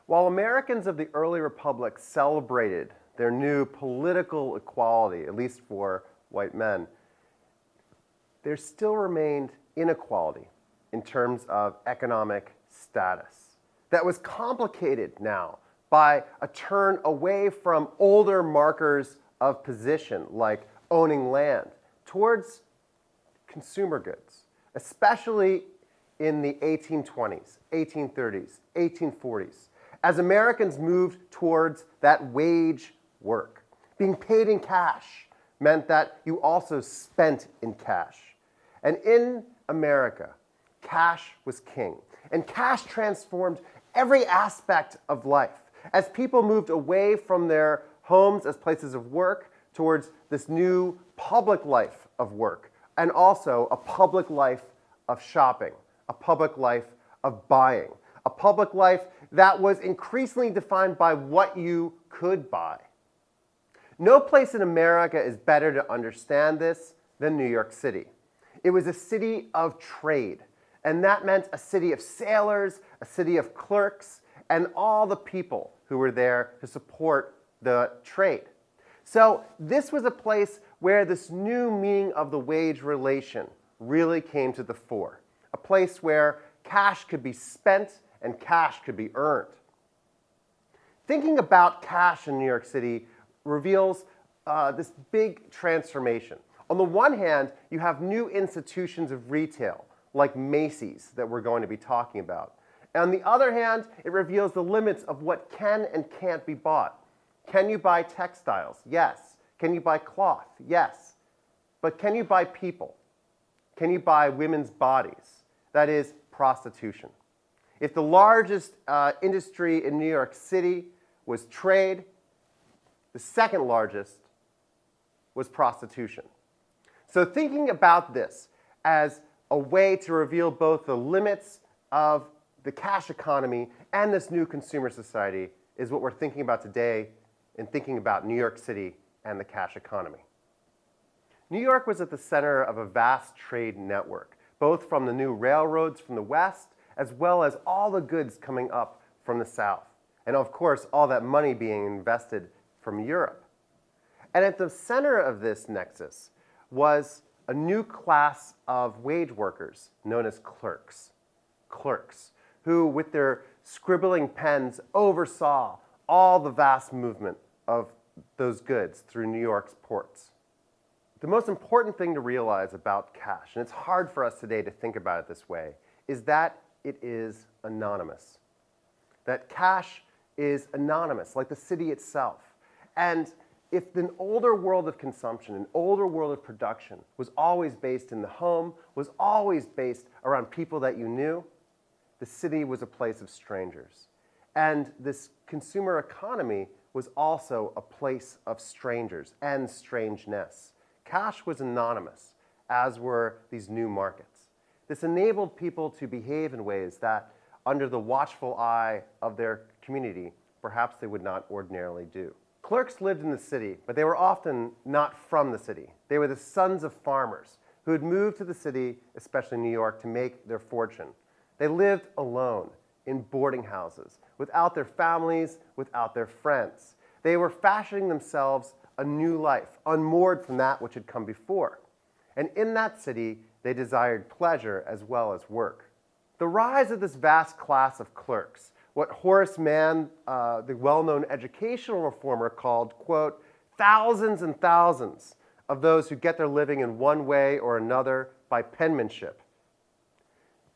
While Americans of the early republic celebrated their new political equality, at least for white men, there still remained inequality in terms of economic status that was complicated now by a turn away from older markers of position, like owning land, towards consumer goods, especially in the 1820s, 1830s, 1840s, as Americans moved towards that wage work. Being paid in cash meant that you also spent in cash. And in America, cash was king. And cash transformed every aspect of life as people moved away from their homes as places of work towards this new public life of work, and also a public life of shopping, a public life of buying, a public life that was increasingly defined by what you could buy. No place in America is better to understand this than New York City. It was a city of trade, and that meant a city of sailors, a city of clerks, and all the people who were there to support the trade. So this was a place where this new meaning of the wage relation really came to the fore, a place where cash could be spent and cash could be earned. Thinking about cash in New York City reveals this big transformation. On the one hand, you have new institutions of retail, like Macy's, that we're going to be talking about. And on the other hand, it reveals the limits of what can and can't be bought. Can you buy textiles? Yes. Can you buy cloth? Yes. But can you buy people? Can you buy women's bodies? That is prostitution. If the largest industry in New York City was trade, the second largest was prostitution. So thinking about this as a way to reveal both the limits of the cash economy and this new consumer society is what we're thinking about today in thinking about New York City and the cash economy. New York was at the center of a vast trade network, both from the new railroads from the west, as well as all the goods coming up from the south. And of course, all that money being invested from Europe. And at the center of this nexus was a new class of wage workers known as clerks. Clerks, who with their scribbling pens oversaw all the vast movement of those goods through New York's ports. The most important thing to realize about cash, and it's hard for us today to think about it this way, is that it is anonymous. That cash is anonymous, like the city itself. And if the older world of consumption, an older world of production, was always based in the home, was always based around people that you knew, the city was a place of strangers. And this consumer economy was also a place of strangers and strangeness. Cash was anonymous, as were these new markets. This enabled people to behave in ways that, under the watchful eye of their community, perhaps they would not ordinarily do. Clerks lived in the city, but they were often not from the city. They were the sons of farmers who had moved to the city, especially New York, to make their fortune. They lived alone in boarding houses, without their families, without their friends. They were fashioning themselves a new life, unmoored from that which had come before. And in that city, they desired pleasure as well as work. The rise of this vast class of clerks, what Horace Mann, the well-known educational reformer, called, quote, thousands and thousands of those who get their living in one way or another by penmanship.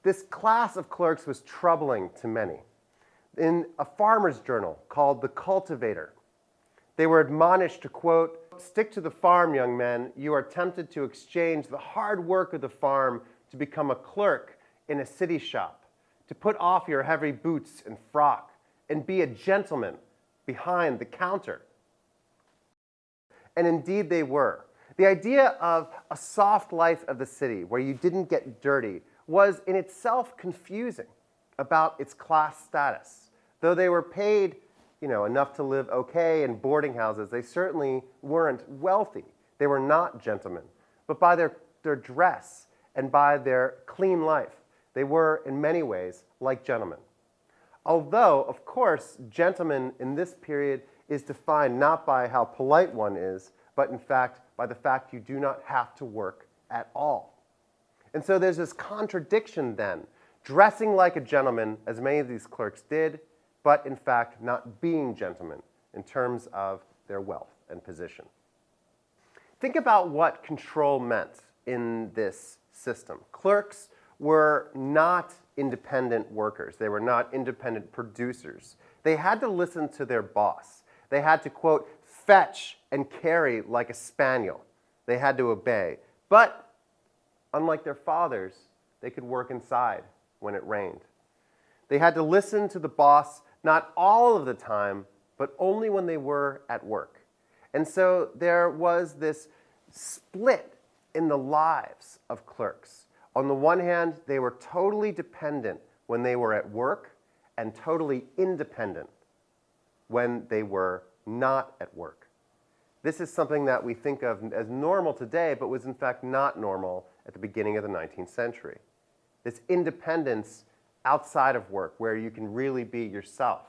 This class of clerks was troubling to many. In a farmer's journal called The Cultivator, they were admonished to, quote, stick to the farm, young men. You are tempted to exchange the hard work of the farm to become a clerk in a city shop, to put off your heavy boots and frock, and be a gentleman behind the counter. And indeed they were. The idea of a soft life of the city where you didn't get dirty was in itself confusing about its class status. Though they were paid, enough to live okay in boarding houses, they certainly weren't wealthy. They were not gentlemen. But by their dress and by their clean life, they were, in many ways, like gentlemen. Although, of course, gentleman in this period is defined not by how polite one is, but in fact by the fact you do not have to work at all. And so there's this contradiction then, dressing like a gentleman, as many of these clerks did, but in fact not being gentlemen in terms of their wealth and position. Think about what control meant in this system. Clerks were not independent workers. They were not independent producers. They had to listen to their boss. They had to, quote, fetch and carry like a spaniel. They had to obey. But unlike their fathers, they could work inside when it rained. They had to listen to the boss not all of the time, but only when they were at work. And so there was this split in the lives of clerks. On the one hand, they were totally dependent when they were at work and totally independent when they were not at work. This is something that we think of as normal today, but was in fact not normal at the beginning of the 19th century. This independence outside of work, where you can really be yourself.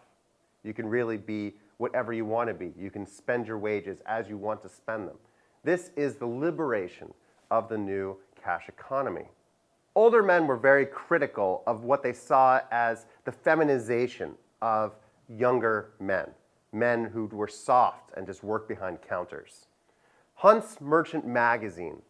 You can really be whatever you want to be. You can spend your wages as you want to spend them. This is the liberation of the new cash economy. Older men were very critical of what they saw as the feminization of younger men, men who were soft and just worked behind counters. Hunt's Merchant Magazine,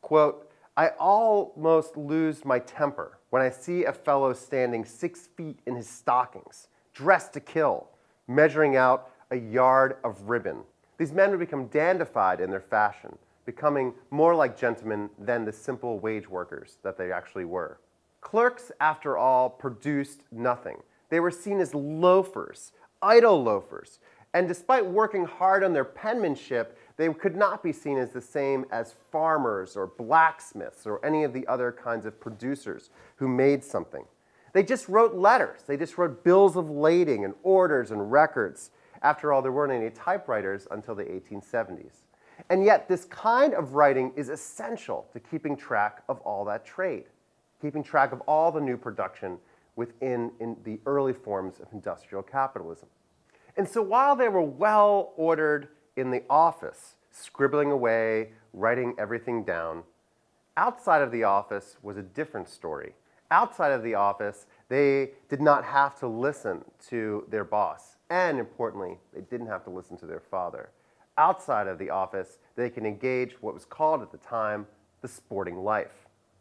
quote, "I almost lose my temper when I see a fellow standing 6 feet in his stockings, dressed to kill, measuring out a yard of ribbon." These men would become dandified in their fashion, becoming more like gentlemen than the simple wage workers that they actually were. Clerks, after all, produced nothing. They were seen as loafers, idle loafers, and despite working hard on their penmanship, they could not be seen as the same as farmers or blacksmiths or any of the other kinds of producers who made something. They just wrote letters. They just wrote bills of lading and orders and records. After all, there weren't any typewriters until the 1870s. And yet, this kind of writing is essential to keeping track of all that trade, keeping track of all the new production within the early forms of industrial capitalism. And so while they were well ordered in the office, scribbling away, writing everything down, outside of the office was a different story. Outside of the office, they did not have to listen to their boss. And importantly, they didn't have to listen to their father. Outside of the office, they can engage what was called at the time the sporting life.